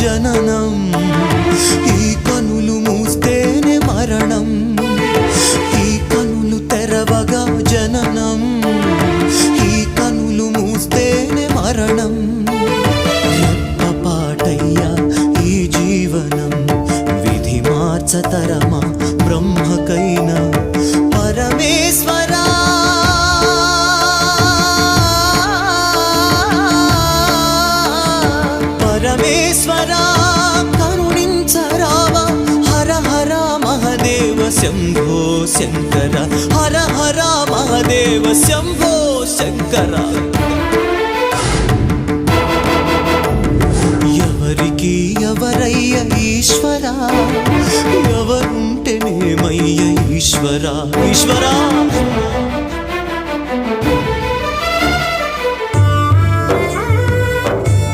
జననం ఈ కనులు మూస్తేనే మరణం ఈ కనులు తెరవగా జననం ఈ కనులు మూస్తేనే మరణం రెప్పపాటయ్యా ఈ జీవనం విధి మార్చతరమా బ్రహ్మకైనా పరమేశ్వరా పరమేశ్వరా కరుణించరావా హర హర మహదేవ శంభో శంకర హర హర మహదేవ శంభో శంకర ఎవరికి ఎవరయ్య ఈశ్వరా ఎవరుంటేనేమయ్య ఈశ్వరా ఈశ్వరా